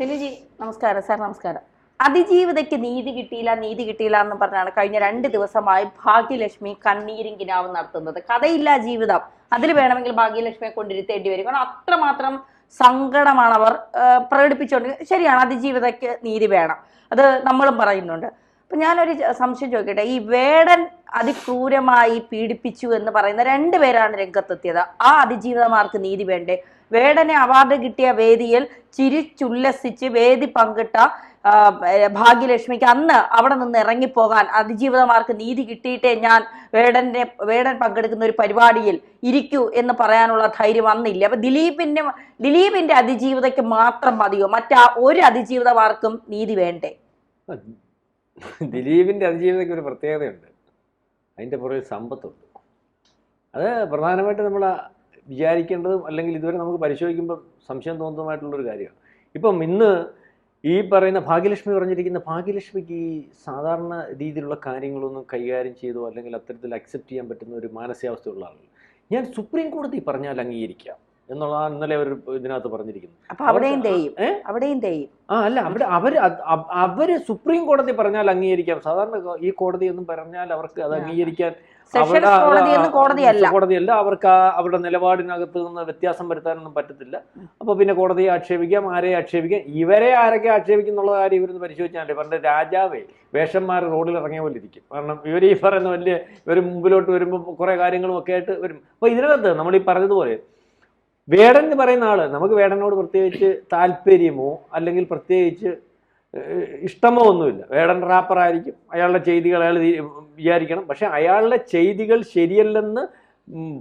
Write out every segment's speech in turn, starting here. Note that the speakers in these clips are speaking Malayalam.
ടെലിജി നമസ്കാരം സാർ. നമസ്കാരം. അതിജീവിതയ്ക്ക് നീതി കിട്ടിയില്ല എന്ന് പറഞ്ഞാണ് കഴിഞ്ഞ 2 ദിവസമായി ഭാഗ്യലക്ഷ്മി കണ്ണീരും കിനാവും നടത്തുന്നത്. കഥയില്ല ജീവിതം, അതിൽ വേണമെങ്കിൽ ഭാഗ്യലക്ഷ്മിയെ കൊണ്ടിരുത്തേണ്ടി വരും. കാരണം അത്രമാത്രം സങ്കടമാണ് അവർ പ്രകടിപ്പിച്ചുകൊണ്ട്. ശരിയാണ്, അതിജീവിതയ്ക്ക് നീതി വേണം, അത് നമ്മളും പറയുന്നുണ്ട്. അപ്പൊ ഞാനൊരു സംശയം ചോദിക്കട്ടെ, ഈ വേടൻ അതിക്രൂരമായി പീഡിപ്പിച്ചു എന്ന് പറയുന്ന 2 പേരാണ് രംഗത്തെത്തിയത്. ആ അതിജീവിതമാർക്ക് നീതി വേണ്ടേ? വേടനെ അവാർഡ് കിട്ടിയ വേദിയിൽ ചിരിച്ചുല്ലസിച്ച് വേദി പങ്കിട്ട ഭാഗ്യലക്ഷ്മിക്ക് അന്ന് അവിടെ നിന്ന് ഇറങ്ങിപ്പോകാൻ അതിജീവിതമാർക്ക് നീതി കിട്ടിയിട്ടേ ഞാൻ വേടൻ പങ്കെടുക്കുന്ന ഒരു പരിപാടിയിൽ ഇരിക്കൂ എന്ന് പറയാനുള്ള ധൈര്യം വന്നില്ല. അപ്പൊ ദിലീപിന്റെ അതിജീവിതയ്ക്ക് മാത്രം മതിയോ? മറ്റാ ഒരു അതിജീവിതമാർക്കും നീതി വേണ്ടേ? ദിലീപിന്റെ അതിജീവിതയ്ക്ക് ഒരു പ്രത്യേകതയുണ്ട്, അതിൻ്റെ പുറകിൽ സമ്പത്തുണ്ട്. അത് പ്രധാനമായിട്ട് നമ്മൾ വിചാരിക്കേണ്ടതും അല്ലെങ്കിൽ ഇതുവരെ നമുക്ക് പരിശോധിക്കുമ്പോൾ സംശയം തോന്നുന്നതുമായിട്ടുള്ളൊരു കാര്യമാണ്. ഇപ്പം ഇന്ന് ഈ പറയുന്ന ഭാഗ്യലക്ഷ്മി പറഞ്ഞിരിക്കുന്ന ഭാഗ്യലക്ഷ്മിക്ക് ഈ സാധാരണ രീതിയിലുള്ള കാര്യങ്ങളൊന്നും കൈകാര്യം ചെയ്തോ അല്ലെങ്കിൽ അത്തരത്തിൽ അക്സെപ്റ്റ് ചെയ്യാൻ പറ്റുന്ന ഒരു മാനസികാവസ്ഥയുള്ള ആളുകൾ ഞാൻ സുപ്രീം കോടതി പറഞ്ഞാൽ അംഗീകരിക്കാം എന്നുള്ളതാണ് ഇന്നലെ അവർ ഇതിനകത്ത് പറഞ്ഞിരിക്കുന്നത്. അവര് സുപ്രീം കോടതി പറഞ്ഞാൽ അംഗീകരിക്കാം. സാധാരണ ഈ കോടതി എന്നും പറഞ്ഞാൽ അവർക്ക് അത് അംഗീകരിക്കാൻ കോടതിയല്ല, അവർക്ക് അവരുടെ നിലപാടിനകത്ത് നിന്ന് വ്യത്യാസം വരുത്താനൊന്നും പറ്റത്തില്ല. അപ്പൊ പിന്നെ കോടതിയെ ആക്ഷേപിക്കാം, ആരെയും ആക്ഷേപിക്കാം. ഇവരെ ആരൊക്കെ ആക്ഷേപിക്കും എന്നുള്ള കാര്യം ഇവരൊന്ന് പരിശോധിച്ചാൽ പണ്ട് രാജാവേ വേഷന്മാർ റോഡിൽ ഇറങ്ങിയ പോലെ ഇരിക്കും. കാരണം ഇവർ ഈ പറയുന്ന ഇവർ മുമ്പിലോട്ട് വരുമ്പോൾ കുറെ കാര്യങ്ങളും ഒക്കെ ആയിട്ട് വരും. അപ്പൊ ഇതിനകത്ത് നമ്മൾ ഈ പറഞ്ഞതുപോലെ വേടൻ എന്ന് പറയുന്ന ആള്, നമുക്ക് വേടനോട് പ്രത്യേകിച്ച് താല്പര്യമോ അല്ലെങ്കിൽ പ്രത്യേകിച്ച് ഇഷ്ടമോ ഒന്നുമില്ല. വേടൻ റാപ്പറായിരിക്കും, അയാളുടെ ചെയ്തികൾ അയാൾ വിചാരിക്കണം. പക്ഷെ അയാളുടെ ചെയ്തികൾ ശരിയല്ലെന്ന്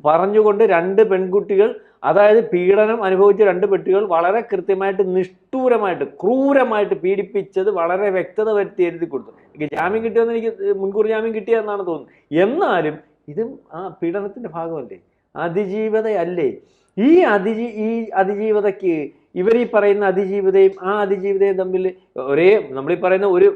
പറഞ്ഞുകൊണ്ട് 2 പെൺകുട്ടികൾ, അതായത് പീഡനം അനുഭവിച്ച 2 പെട്ടികൾ വളരെ കൃത്യമായിട്ട് നിഷ്ഠൂരമായിട്ട് ക്രൂരമായിട്ട് പീഡിപ്പിച്ചത് വളരെ വ്യക്തത വരുത്തി എഴുതി കൊടുത്തു. എനിക്ക് ജാമ്യം കിട്ടിയെന്ന് എനിക്ക് മുൻകൂർ ജാമ്യം കിട്ടിയെന്നാണ് തോന്നുന്നത്. എന്നാലും ഇതും ആ പീഡനത്തിന്റെ ഭാഗമല്ലേ, അതിജീവിതയല്ലേ? ഈ അതിജീവിതയ്ക്ക് ഇവരീ പറയുന്ന അതിജീവിതയും ആ അതിജീവിതയും തമ്മിൽ ഒരേ നമ്മളീ പറയുന്ന ഒരു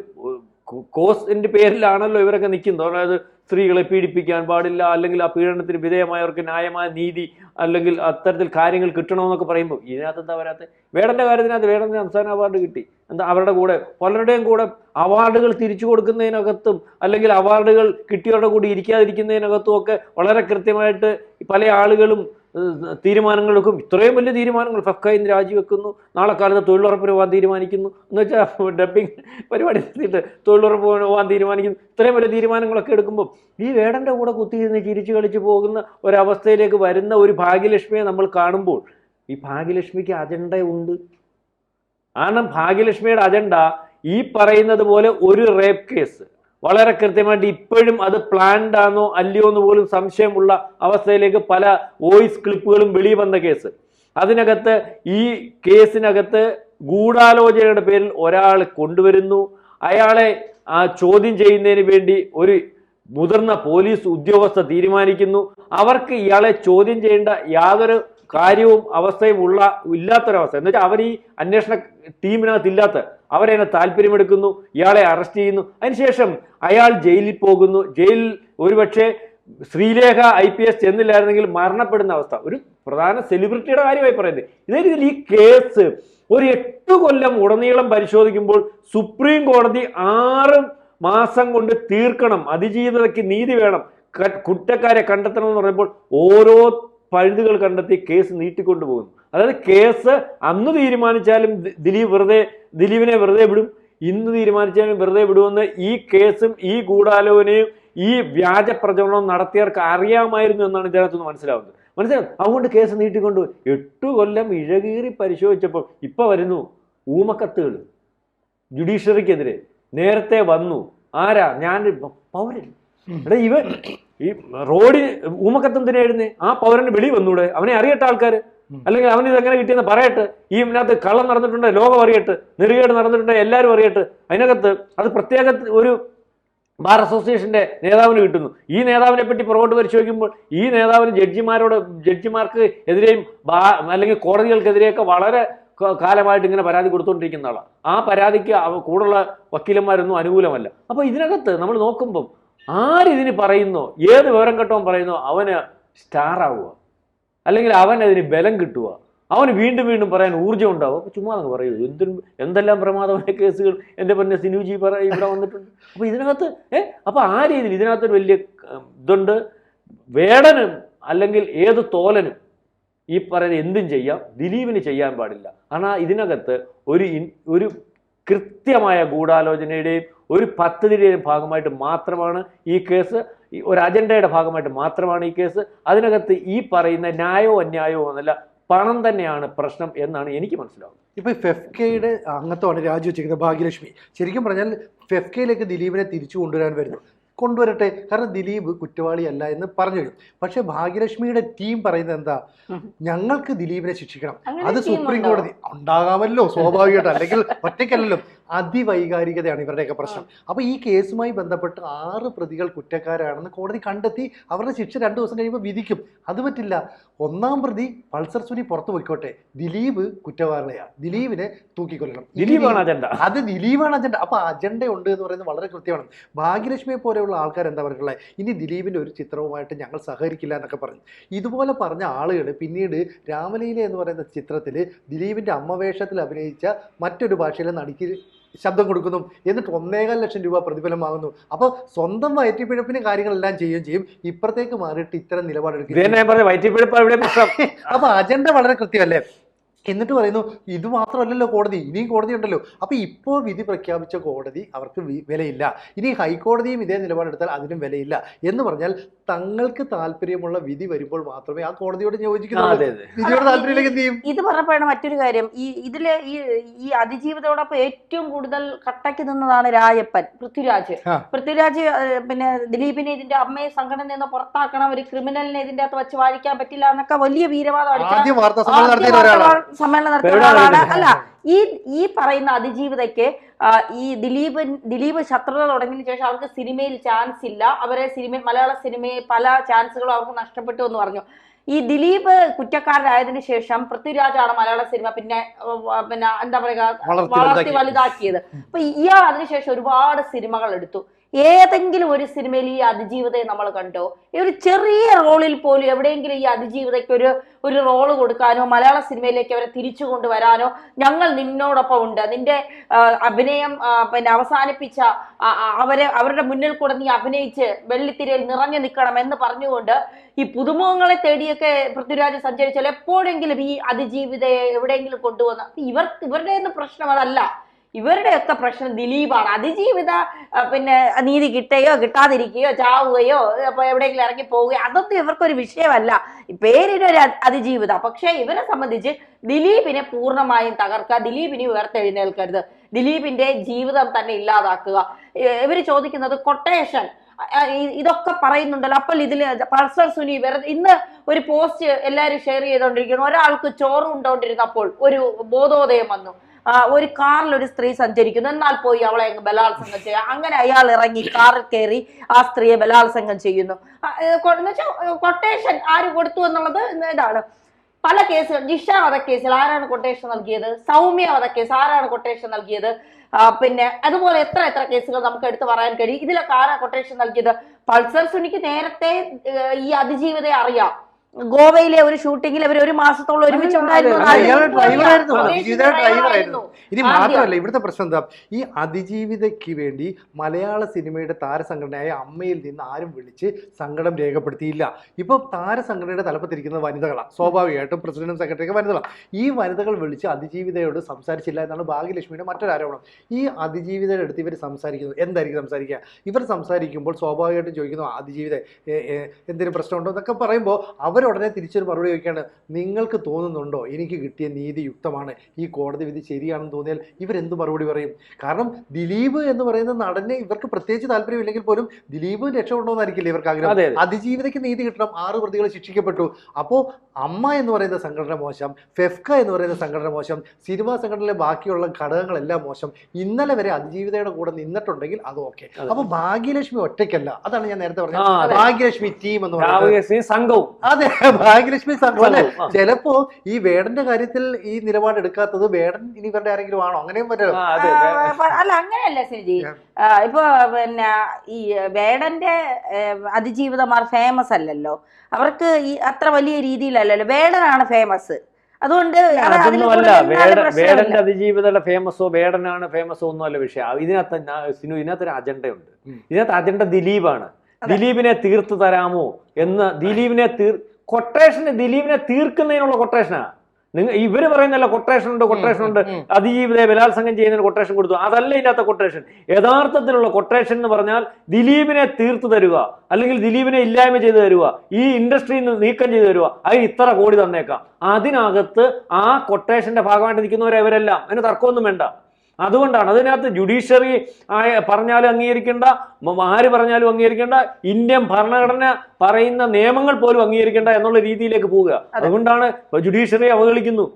കോസിന്റെ പേരിലാണല്ലോ ഇവരൊക്കെ നിൽക്കുന്നത്. അതായത് സ്ത്രീകളെ പീഡിപ്പിക്കാൻ പാടില്ല, അല്ലെങ്കിൽ ആ പീഡനത്തിന് വിധേയമായവർക്ക് ന്യായമായ നീതി അല്ലെങ്കിൽ അത്തരത്തിൽ കാര്യങ്ങൾ കിട്ടണമെന്നൊക്കെ പറയുമ്പോൾ ഇതിനകത്ത് എന്താ വരാത്ത? വേടന്റെ കാര്യത്തിനകത്ത് വേടന്റെ സംസ്ഥാന അവാർഡ് കിട്ടി. എന്താ അവരുടെ കൂടെ പലരുടെയും കൂടെ അവാർഡുകൾ തിരിച്ചു കൊടുക്കുന്നതിനകത്തും അല്ലെങ്കിൽ അവാർഡുകൾ കിട്ടിയവരുടെ കൂടി ഇരിക്കാതിരിക്കുന്നതിനകത്തും ഒക്കെ വളരെ കൃത്യമായിട്ട് പല ആളുകളും തീരുമാനങ്ങൾക്കും, ഇത്രയും വലിയ തീരുമാനങ്ങൾ ഫെഫ്കയിൽ നിന്ന് രാജിവെക്കുന്നു, നാളെ കാലത്ത് തൊഴിലുറപ്പിന് പോകാൻ തീരുമാനിക്കുന്നു എന്ന് വെച്ചാൽ ഡബ്ബിങ് പരിപാടി നിർത്തിയിട്ട് തൊഴിലുറപ്പ് പോകാൻ തീരുമാനിക്കുന്നു. ഇത്രയും വലിയ തീരുമാനങ്ങളൊക്കെ എടുക്കുമ്പോൾ ഈ വേടന്റെ കൂടെ കുത്തിയിരുന്ന് ചിരിച്ചു കളിച്ചു പോകുന്ന ഒരവസ്ഥയിലേക്ക് വരുന്ന ഒരു ഭാഗ്യലക്ഷ്മിയെ നമ്മൾ കാണുമ്പോൾ ഈ ഭാഗ്യലക്ഷ്മിക്ക് അജണ്ട ഉണ്ട്. കാരണം ഭാഗ്യലക്ഷ്മിയുടെ അജണ്ട ഈ പറയുന്നത് പോലെ ഒരു റേപ്പ് കേസ് വളരെ കൃത്യമായിട്ട് ഇപ്പോഴും അത് പ്ലാൻഡ് ആണോ അല്ലയോ എന്ന് പോലും സംശയമുള്ള അവസ്ഥയിലേക്ക് പല വോയിസ് ക്ലിപ്പുകളും വെളിയിൽ വന്ന കേസ്. അതിനകത്ത് ഈ കേസിനകത്ത് ഗൂഢാലോചനയുടെ പേരിൽ ഒരാളെ കൊണ്ടുവരുന്നു. അയാളെ ചോദ്യം ചെയ്യുന്നതിന് വേണ്ടി ഒരു മുതിർന്ന പോലീസ് ഉദ്യോഗസ്ഥ തീരുമാനിക്കുന്നു. അവർക്ക് ഇയാളെ ചോദ്യം ചെയ്യേണ്ട യാതൊരു കാര്യവും അവസ്ഥയും ഇല്ലാത്തൊരവസ്ഥ എന്ന് വെച്ചാൽ അവർ ഈ അന്വേഷണ ടീമിനകത്ത് ഇല്ലാത്ത അവരതിനെ താല്പര്യമെടുക്കുന്നു, ഇയാളെ അറസ്റ്റ് ചെയ്യുന്നു. അതിനുശേഷം അയാൾ ജയിലിൽ പോകുന്നു. ജയിലിൽ ഒരുപക്ഷെ ശ്രീലേഖ IPS ചെന്നില്ലായിരുന്നെങ്കിൽ മരണപ്പെടുന്ന അവസ്ഥ. ഒരു പ്രധാന സെലിബ്രിറ്റിയുടെ കാര്യമായി പറയുന്നത്. ഇതേ രീതിയിൽ ഈ കേസ് ഒരു 8 കൊല്ലം ഉടനീളം പരിശോധിക്കുമ്പോൾ സുപ്രീം കോടതി 6 മാസം കൊണ്ട് തീർക്കണം, അതിജീവിതയ്ക്ക് നീതി വേണം, കുറ്റക്കാരെ കണ്ടെത്തണം എന്ന് പറയുമ്പോൾ ഓരോ പഴുതുകൾ കണ്ടെത്തി കേസ് നീട്ടിക്കൊണ്ടു പോകുന്നു. അതായത് കേസ് അന്ന് തീരുമാനിച്ചാലും ദിലീപിനെ വെറുതെ വിടും, ഇന്ന് തീരുമാനിച്ചാലും വെറുതെ വിടുമെന്ന് ഈ കേസും ഈ ഗൂഢാലോചനയും ഈ വ്യാജ പ്രചരണവും നടത്തിയവർക്ക് അറിയാമായിരുന്നു എന്നാണ് ഇതിനകത്തുനിന്ന് മനസ്സിലാവും. അതുകൊണ്ട് കേസ് നീട്ടിക്കൊണ്ടുപോയി 8 കൊല്ലം ഇഴകീറി പരിശോധിച്ചപ്പോൾ ഇപ്പൊ വരുന്നു ഊമക്കത്തുകൾ ജുഡീഷ്യറിക്കെതിരെ. നേരത്തെ വന്നു ആരാ? ഞാൻ പൗരൻ. ഈ റോഡിൽ ഊമക്കത്തെന്തിനാ എഴുന്നേ? ആ പൗരന് വെളി വന്നൂടെ? അവനെ അറിയട്ടെ ആൾക്കാർ, അല്ലെങ്കിൽ അവന് ഇതെങ്ങനെ കിട്ടിയെന്ന് പറയട്ടെ. ഈ ഇതിനകത്ത് കള്ളം നടന്നിട്ടുണ്ട്, ലോകം അറിയട്ടെ, നെറുകേട് നടന്നിട്ടുണ്ട്, എല്ലാവരും അറിയട്ടെ. അതിനകത്ത് അത് പ്രത്യേക ഒരു ബാർ അസോസിയേഷന്റെ നേതാവിന് കിട്ടുന്നു. ഈ നേതാവിനെ പറ്റി പുറകോട്ട് പരിശോധിക്കുമ്പോൾ ഈ നേതാവിന് ജഡ്ജിമാർക്ക് എതിരെയും അല്ലെങ്കിൽ കോടതികൾക്കെതിരെയൊക്കെ വളരെ കാലമായിട്ട് ഇങ്ങനെ പരാതി കൊടുത്തുകൊണ്ടിരിക്കുന്ന ആളാണ്. ആ പരാതിക്ക് കൂടുള്ള വക്കീലന്മാരൊന്നും അനുകൂലമല്ല. അപ്പൊ ഇതിനകത്ത് നമ്മൾ നോക്കുമ്പം ആരിതിന് പറയുന്നോ, ഏത് വിവരം കേട്ടവൻ പറയുന്നോ അവന് സ്റ്റാർ ആവുക, അല്ലെങ്കിൽ അവൻ അതിന് ബലം കിട്ടുക. അവന് വീണ്ടും വീണ്ടും പറയാൻ ഊർജ്ജം ഉണ്ടാവും. അപ്പോൾ ചുമ്മാ അങ്ങ് പറയൂ, എന്തെല്ലാം പ്രമാദമായ കേസുകൾ എൻ്റെ പിന്നെ സിനുജി ഇവിടെ വന്നിട്ടുണ്ട്. അപ്പോൾ ഇതിനകത്ത് അപ്പോൾ ആ രീതിയിൽ ഇതിനകത്തൊരു വലിയ ഇതുണ്ട്. വേടനും അല്ലെങ്കിൽ ഏത് തോലനും ഈ പറയുന്ന എന്തും ചെയ്യാം, ദിലീപിന് ചെയ്യാൻ പാടില്ല. കാരണം ഇതിനകത്ത് ഒരു കൃത്യമായ ഗൂഢാലോചനയുടെയും ഒരു പദ്ധതിയുടെയും ഭാഗമായിട്ട് മാത്രമാണ് ഈ കേസ്, ഒരു അജണ്ടയുടെ ഭാഗമായിട്ട് മാത്രമാണ് ഈ കേസ്. അതിനകത്ത് ഈ പറയുന്ന ന്യായവും അന്യായവും എന്നല്ല, പണം തന്നെയാണ് പ്രശ്നം എന്നാണ് എനിക്ക് മനസ്സിലാവുന്നത്. ഇപ്പൊ ഫെഫ്കയുടെ അംഗത്വമാണ് രാജിവെച്ചിരിക്കുന്നത് ഭാഗ്യലക്ഷ്മി. ശരിക്കും പറഞ്ഞാൽ ഫെഫ്കയിലേക്ക് ദിലീപിനെ തിരിച്ചു കൊണ്ടുവരട്ടെ, കാരണം ദിലീപ് കുറ്റവാളിയല്ല എന്ന് പറഞ്ഞു. പക്ഷെ ഭാഗ്യലക്ഷ്മിയുടെ ടീം പറയുന്നത് എന്താ, ഞങ്ങൾക്ക് ദിലീപിനെ ശിക്ഷിക്കണം. അത് സുപ്രീം കോടതി ഉണ്ടാകാമല്ലോ സ്വാഭാവികമായിട്ട്, അല്ലെങ്കിൽ ഒറ്റയ്ക്കല്ലല്ലോ. അതിവൈകാരികതയാണ് ഇവരുടെയൊക്കെ പ്രശ്നം. അപ്പൊ ഈ കേസുമായി ബന്ധപ്പെട്ട് 6 പ്രതികൾ കുറ്റക്കാരാണെന്ന് കോടതി കണ്ടെത്തി അവരുടെ ശിക്ഷ 2 ദിവസം കഴിയുമ്പോൾ വിധിക്കും. അത് പറ്റില്ല. 1-ാം പ്രതി പൾസർ സുനി പുറത്തു പോയിക്കോട്ടെ, ദിലീപ് കുറ്റവാളിയാണ്, ദിലീപിനെ തൂക്കിക്കൊല്ലണം. അത് ദിലീപാണ് അജണ്ട. അപ്പൊ അജണ്ട ഉണ്ട് എന്ന് പറയുന്നത് വളരെ കൃത്യമാണ്. ഭാഗ്യലക്ഷ്മിയെ പോലെയുള്ള ആൾക്കാർ എന്താ പറയുക, ഇനി ദിലീപിന്റെ ഒരു ചിത്രവുമായിട്ട് ഞങ്ങൾ സഹകരിക്കില്ല എന്നൊക്കെ പറഞ്ഞു. ഇതുപോലെ പറഞ്ഞ ആളുകൾ പിന്നീട് രാമലീല എന്ന് പറയുന്ന ചിത്രത്തിൽ ദിലീപിന്റെ അമ്മവേഷത്തിൽ അഭിനയിച്ച മറ്റൊരു ഭാഷയിലെ നടിക്ക് ശബ്ദം കൊടുക്കുന്നു, എന്നിട്ട് 1.25 ലക്ഷം രൂപ പ്രതിഫലം വാങ്ങുന്നു. അപ്പോൾ സ്വന്തം വയറ്റിപ്പിഴപ്പിന് കാര്യങ്ങളെല്ലാം ചെയ്യുകയും ചെയ്യും, ഇപ്പുറത്തേക്ക് മാറിയിട്ട് ഇത്തരം നിലപാടെടുക്കും. അപ്പൊ അജണ്ട വളരെ കൃത്യമല്ലേ? എന്നിട്ട് പറയുന്നു ഇത് മാത്രമല്ലല്ലോ കോടതി, ഇനിയും കോടതി ഉണ്ടല്ലോ. അപ്പോൾ ഇപ്പോൾ വിധി പ്രഖ്യാപിച്ച കോടതി അവർക്ക് വിലയില്ല, ഇനി ഹൈക്കോടതിയും ഇതേ നിലപാടെടുത്താൽ അതിനും വിലയില്ല എന്ന് പറഞ്ഞാൽ തങ്ങൾക്ക് താല്പര്യമുള്ള വിധി വരുമ്പോൾ മാത്രമേ ആ കോടതിയോട് യോജിക്കുന്നുള്ളൂ. വിധിയോട് താല്പര്യമില്ലെങ്കിൽ എന്ത് ചെയ്യും? ഇത് പറഞ്ഞപ്പോഴാണ് മറ്റൊരു കാര്യം, ഇതില് ഈ അതിജീവിതയോടൊപ്പം ഏറ്റവും കൂടുതൽ കട്ടയ്ക്ക് നിന്നതാണ് രായപ്പൻ പൃഥ്വിരാജ്. പിന്നെ ദിലീപിനെ ഇതിന്റെ അമ്മയെ സംഘടനയിൽ നിന്ന് പുറത്താക്കണം, ഒരു ക്രിമിനലിനെ ഇതിന്റെ അകത്ത് വെച്ച് വാഴിക്കാൻ പറ്റില്ല എന്നൊക്കെ വലിയ വീരവാദം സമ്മേളനം നടത്തിയ ഒരാളാണ്. അല്ല, ഈ പറയുന്ന അതിജീവിതയ്ക്ക് ഈ ദിലീപ് ശത്രുത തുടങ്ങിയതിനു ശേഷം അവർക്ക് സിനിമയിൽ ചാൻസ് ഇല്ല, മലയാള സിനിമയിൽ പല ചാൻസുകളും അവർക്ക് നഷ്ടപ്പെട്ടു എന്ന് പറഞ്ഞു. ഈ ദിലീപ് കുറ്റക്കാരനായതിനു ശേഷം പൃഥ്വിരാജാണ് മലയാള സിനിമ പിന്നെ എന്താ പറയുക വളർത്തി വലുതാക്കിയത്. അപ്പൊ ഇയാൾ അതിനുശേഷം ഒരുപാട് സിനിമകൾ എടുത്തു. ഏതെങ്കിലും ഒരു സിനിമയിൽ ഈ അതിജീവിതയെ നമ്മൾ കണ്ടോ? ഒരു ചെറിയ റോളിൽ പോലും എവിടെയെങ്കിലും ഈ അതിജീവിതയ്ക്ക് ഒരു റോള് കൊടുക്കാനോ മലയാള സിനിമയിലേക്ക് അവരെ തിരിച്ചു കൊണ്ടുവരാനോ ഞങ്ങൾ നിന്നോടൊപ്പം ഉണ്ട്, നിന്റെ അഭിനയം അവസാനിപ്പിച്ച അവരുടെ മുന്നിൽ കൂടെ നീ അഭിനയിച്ച് വെള്ളിത്തിരയിൽ നിറഞ്ഞു നിൽക്കണം എന്ന് പറഞ്ഞുകൊണ്ട് ഈ പുതുമുഖങ്ങളെ തേടിയൊക്കെ പൃഥ്വിരാജ് സഞ്ചരിച്ചാൽ എപ്പോഴെങ്കിലും ഈ അതിജീവിതയെ എവിടെയെങ്കിലും കൊണ്ടുവന്ന ഇവരുടെ ഒന്നും പ്രശ്നം അതല്ല. ഇവരുടെയൊക്കെ പ്രശ്നം ദിലീപാണ്. അതിജീവിത നീതി കിട്ടുകയോ കിട്ടാതിരിക്കുകയോ ചാവുകയോ എവിടെയെങ്കിലും ഇറങ്ങി പോവുകയോ അതൊന്നും ഇവർക്കൊരു വിഷയമല്ല. പേരിനൊരു അതിജീവിത. പക്ഷെ ഇവരെ സംബന്ധിച്ച് ദിലീപിനെ പൂർണ്ണമായും തകർക്കുക, ദിലീപിനെ ഉയർത്തെഴുന്നേൽക്കരുത്, ദിലീപിന്റെ ജീവിതം തന്നെ ഇല്ലാതാക്കുക. ഇവര് ചോദിക്കുന്നത് കൊട്ടേഷൻ ഇതൊക്കെ പറയുന്നുണ്ടല്ലോ. അപ്പോൾ ഇതില് പൾസർ സുനി ഇന്ന് ഒരു പോസ്റ്റ് എല്ലാവരും ഷെയർ ചെയ്തുകൊണ്ടിരിക്കുന്നു. ഒരാൾക്ക് ചോറ് ഉണ്ടോണ്ടിരുന്നപ്പോൾ ഒരു ബോധോദയം വന്നു, ഒരു കാറിൽ ഒരു സ്ത്രീ സഞ്ചരിക്കുന്നു, എന്നാൽ പോയി അവളെ ബലാത്സംഗം ചെയ്യുക. അങ്ങനെ അയാൾ ഇറങ്ങി കാറിൽ കയറി ആ സ്ത്രീയെ ബലാത്സംഗം ചെയ്യുന്നു. കൊട്ടേഷൻ ആര് കൊടുത്തു എന്നുള്ളത് ഇതാണ്. പല കേസുകൾ, ജിഷ വധക്കേസിൽ ആരാണ് കൊട്ടേഷൻ നൽകിയത്? സൗമ്യ വധക്കേസ് ആരാണ് കൊട്ടേഷൻ നൽകിയത്? അതുപോലെ എത്ര കേസുകൾ നമുക്ക് എടുത്തു പറയാൻ കഴിയും. ഇതിലൊക്കെ ആരാ കൊട്ടേഷൻ നൽകിയത്? പൾസർ സുനിക്ക് നേരത്തെ ഈ അതിജീവിതയെ അറിയാം. ഗോവയിലെ ഒരു ഷൂട്ടിങ്ങിൽ അവർ 1 മാസത്തോളം ഒരുമിച്ചുണ്ടായിരുന്നു. ഇനി മാത്രമല്ല, ഇവിടുത്തെ പ്രശ്നം എന്താ, ഈ അതിജീവിതയ്ക്ക് വേണ്ടി മലയാള സിനിമയുടെ താരസംഘടനയായ അമ്മയിൽ നിന്ന് ആരും വിളിച്ച് സങ്കടം രേഖപ്പെടുത്തിയില്ല. ഇപ്പൊ താരസംഘടനയുടെ തലപ്പത്തിരിക്കുന്നത് വനിതകളാണ്, സ്വാഭാവികമായിട്ടും പ്രസിഡന്റും സെക്രട്ടറിയൊക്കെ വനിതകളാണ്. ഈ വനിതകൾ വിളിച്ച് അതിജീവിതയോട് സംസാരിച്ചില്ല എന്നാണ് ഭാഗ്യലക്ഷ്മിയുടെ മറ്റൊരു ആരോപണം. ഈ അതിജീവിതയുടെ അടുത്ത് ഇവർ സംസാരിക്കുന്നത് എന്തായിരിക്കും സംസാരിക്കുക? ഇവർ സംസാരിക്കുമ്പോൾ സ്വാഭാവികമായിട്ടും ചോദിക്കുന്നു അതിജീവിത എന്തെങ്കിലും പ്രശ്നമുണ്ടോ എന്നൊക്കെ പറയുമ്പോൾ ഉടനെ തിരിച്ചൊരു മറുപടി ചോദിക്കുകയാണ്, നിങ്ങൾക്ക് തോന്നുന്നുണ്ടോ എനിക്ക് കിട്ടിയ നീതി യുക്തമാണ്, ഈ കോടതി വിധി ശരിയാണെന്ന് തോന്നിയാൽ ഇവരെന്ത് മറുപടി പറയും? കാരണം ദിലീപ് എന്ന് പറയുന്ന നടനെ ഇവർക്ക് പ്രത്യേകിച്ച് താല്പര്യമില്ലെങ്കിൽ പോലും ദിലീപ് രക്ഷപ്പെടണമെന്നായിരിക്കില്ല ഇവർക്ക് ആഗ്രഹം. അതിജീവിതയ്ക്ക് നീതി കിട്ടണം, 6 പ്രതികൾ ശിക്ഷിക്കപ്പെട്ടു. അപ്പോൾ അമ്മ എന്ന് പറയുന്ന സംഘടന മോശം, ഫെഫ്ക എന്ന് പറയുന്ന സംഘടന മോശം, സിനിമാ സംഘടനയിലെ ബാക്കിയുള്ള ഘടകങ്ങളെല്ലാം മോശം. ഇന്നലെ വരെ അതിജീവിതയുടെ കൂടെ നിന്നിട്ടുണ്ടെങ്കിൽ അത് ഓക്കെ. അപ്പൊ ഭാഗ്യലക്ഷ്മി ഒറ്റയ്ക്കല്ല, അതാണ് ഞാൻ നേരത്തെ പറഞ്ഞത്. ഭാഗ്യലക്ഷ്മി ടീം എന്ന് പറയുന്നത് സംഘവും, അതെ ഭാഗ്യലക്ഷ്മി സംഘം അല്ലെ. ചിലപ്പോ ഈ വേടന്റെ കാര്യത്തിൽ ഈ നിലപാട് എടുക്കാത്തത് വേടൻ ഇനി ഇവരുടെ ആരെങ്കിലും ആണോ? അങ്ങനെയും പറ്റുമോ? അല്ല, അങ്ങനെയല്ല സിനിജി. ഇപ്പൊ ഈ വേടന്റെ അതിജീവിതമാർ ഫേമസ് അല്ലല്ലോ, അവർക്ക് ഈ അത്ര വലിയ രീതിയിലല്ലല്ലോ. വേടനാണ് ഫേമസ്. അതുകൊണ്ട് അതൊന്നുമല്ല വേടന്റെ അതിജീവിതയുടെ ഫേമസോ വേടനാണ് ഫേമസോ ഒന്നുമല്ല വിഷയം. ഇതിനകത്തൊരു അജണ്ടയുണ്ട്. ഇതിനകത്ത് അജണ്ട ദിലീപാണ്. ദിലീപിനെ തീർത്തു തരാമോ എന്ന് ദിലീപിനെ ദിലീപിനെ തീർക്കുന്നതിനുള്ള കൊട്ടേഷനാ. ഇവര് പറയുന്നല്ല കൊട്ടേഷൻ ഉണ്ട് അതിജീവിതയെ ബലാത്സംഗം ചെയ്യുന്നതിന് കൊട്ടേഷൻ കൊടുത്തു. അതല്ല ഇതിനകത്ത കൊട്ടേഷൻ. യഥാർത്ഥത്തിലുള്ള കൊട്ടേഷൻ എന്ന് പറഞ്ഞാൽ ദിലീപിനെ തീർത്തു തരുക, അല്ലെങ്കിൽ ദിലീപിനെ ഇല്ലായ്മ ചെയ്തു തരുക, ഈ ഇൻഡസ്ട്രിയിൽ നിന്ന് നീക്കം ചെയ്തു തരുക, അതിന് ഇത്ര കോടി തന്നേക്കാം. അതിനകത്ത് ആ കൊട്ടേഷന്റെ ഭാഗമായിട്ട് നിൽക്കുന്നവരവരെല്ലാം, അതിന് തർക്കമൊന്നും വേണ്ട. അതുകൊണ്ടാണ് അതിനകത്ത് ജുഡീഷ്യറി പറഞ്ഞാലും അംഗീകരിക്കേണ്ട, ആര് പറഞ്ഞാലും അംഗീകരിക്കേണ്ട, ഇന്ത്യൻ ഭരണഘടന പറയുന്ന നിയമങ്ങൾ പോലും അംഗീകരിക്കേണ്ട എന്നുള്ള രീതിയിലേക്ക് പോവുക. അതുകൊണ്ടാണ് ജുഡീഷ്യറി അവഹേളിക്കുന്നു.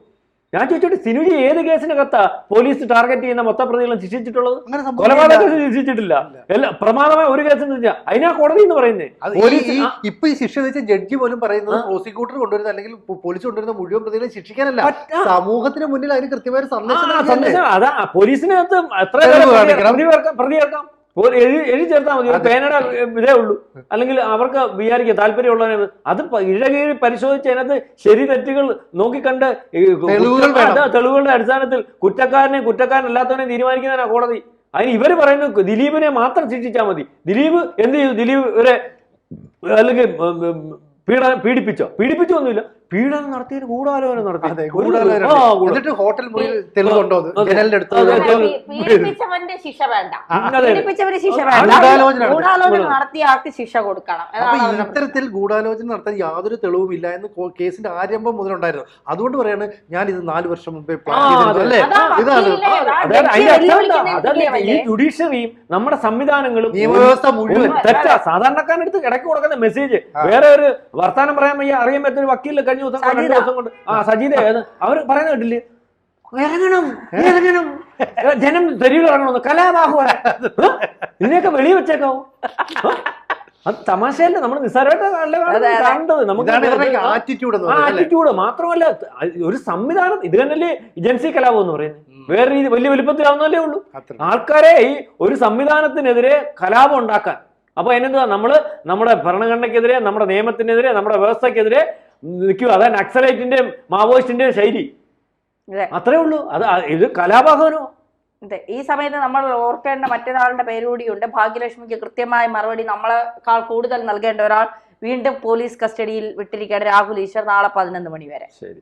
ഞാൻ ചോദിച്ചോട്ടെ, സിനുജി ഏത് കേസിനകത്താ പോലീസ് ടാർഗറ്റ് ചെയ്യുന്ന മൊത്ത പ്രതികളും ശിക്ഷിച്ചിട്ടുള്ളത്? കൊലപാതകം ശിക്ഷിച്ചിട്ടില്ല. പ്രമാദമായ ഒരു കേസ് അതിനാ കോടതി എന്ന് പറയുന്നത്. ഇപ്പൊ ഈ ശിക്ഷ വെച്ച ജഡ്ജി പോലും പറയുന്നത് പ്രോസിക്യൂട്ടർ കൊണ്ടുവരുന്ന അല്ലെങ്കിൽ പോലീസ് കൊണ്ടുവരുന്ന മുഴുവൻ പ്രതികളെ ശിക്ഷിക്കാനല്ല, സമൂഹത്തിന് മുന്നിൽ അതിന് കൃത്യമായ ഒരു സന്ദേശം. അതാ പോലീസിനകത്ത് എത്ര പ്രതിയേർക്കാം, എഴുതി ചേർത്താൽ മതി. പേനയുടെ ഇതേ ഉള്ളൂ. അല്ലെങ്കിൽ അവർക്ക് വിചാരിക്കുക താല്പര്യമുള്ളതിന് അത് ഇഴകീഴി പരിശോധിച്ച് അതിനകത്ത് ശരി തെറ്റുകൾ നോക്കിക്കണ്ട് തെളിവുകളുടെ അടിസ്ഥാനത്തിൽ കുറ്റക്കാരനല്ലാത്തവനെ തീരുമാനിക്കുന്നതിനാണ് കോടതി. അതിന് ഇവര് പറയുന്നു ദിലീപിനെ മാത്രം ശിക്ഷിച്ചാൽ മതി. ദിലീപ് എന്ത് ചെയ്തു? ദിലീപ് ഇവരെ അല്ലെങ്കിൽ പീഡിപ്പിച്ചൊന്നുമില്ല, പീഡനം നടത്തിയതിന് ഗൂഢാലോചന നടത്തി. ഹോട്ടൽ മുറിയിൽ പീഡിപ്പിച്ചവന്റെ ശിക്ഷ വേണ്ട, പീഡിപ്പിച്ചവന് ശിക്ഷ വേണ്ട, ഗൂഢാലോചന നടത്തിയ ആൾക്ക് ശിക്ഷ കൊടുക്കണം. ഇത്തരത്തിൽ ഗൂഢാലോചന നടത്താൻ യാതൊരു തെളിവും ഇല്ല എന്ന് കേസിന്റെ ആരംഭം മുതലുണ്ടായിരുന്നു. അതുകൊണ്ട് പറയാണ് ഞാൻ ഇത് 4 വർഷം മുമ്പേ ഈ ജുഡീഷ്യറിയും നമ്മുടെ സംവിധാനങ്ങളും നിയമവ്യവസ്ഥ മുഴുവൻ തെറ്റാ. സാധാരണക്കാരനടുത്ത് ഇടയ്ക്ക് കൊടുക്കുന്ന മെസ്സേജ് വേറെ ഒരു വർത്താനം പറയാൻ വയ്യ, അറിയാൻ പറ്റുന്ന വക്കീലിൽ കഴിഞ്ഞ ദിവസം 2 ദിവസം കൊണ്ട് സജീദ അവർ പറയുന്ന കേട്ടില്ലേ, ഇറങ്ങണം ജനം തെരുവിൽ ഇറങ്ങണമെന്ന്, കലാബാഹുവാണ്. ഇതിനെയൊക്കെ വെളി വെച്ചേക്കാവോ? അത് തമാശയല്ല, നമ്മൾ നിസ്സാരമായിട്ട് കാണേണ്ടത്. നമുക്ക് ആറ്റിറ്റ്യൂഡ് മാത്രമല്ല, ഒരു സംവിധാനം. ഇത് തന്നെയല്ലേ ഏജൻസി കലാപം എന്ന് പറയുന്നത്. വേറെ രീതി വലിയ വലുപ്പത്തിലാവുന്നല്ലേ ഉള്ളൂ. ആൾക്കാരെ ഈ ഒരു സംവിധാനത്തിനെതിരെ കലാപം ഉണ്ടാക്കാൻ. അപ്പൊ അതിനെന്താ, നമ്മുടെ ഭരണഘടനയ്ക്കെതിരെ, നമ്മുടെ നിയമത്തിനെതിരെ, നമ്മുടെ വ്യവസ്ഥക്കെതിരെ നിൽക്കുക. അതാണ് നക്സലൈറ്റിന്റെയും മാവോയിസ്റ്റിന്റെയും ശൈലി. അത്രേ ഉള്ളൂ. അത് ഇത് കലാപാഹനോ? അതെ. ഈ സമയത്ത് നമ്മൾ ഓർക്കേണ്ട മറ്റൊരാളുടെ പേരുകൂടിയുണ്ട്. ഭാഗ്യലക്ഷ്മിക്ക് കൃത്യമായ മറുപടി നമ്മളെക്കാൾ കൂടുതൽ നൽകേണ്ട ഒരാൾ വീണ്ടും പോലീസ് കസ്റ്റഡിയിൽ വിട്ടിരിക്കുകയാണ്. രാഹുൽ ഈശ്വർ. നാളെ 11 മണി വരെ. ശരി.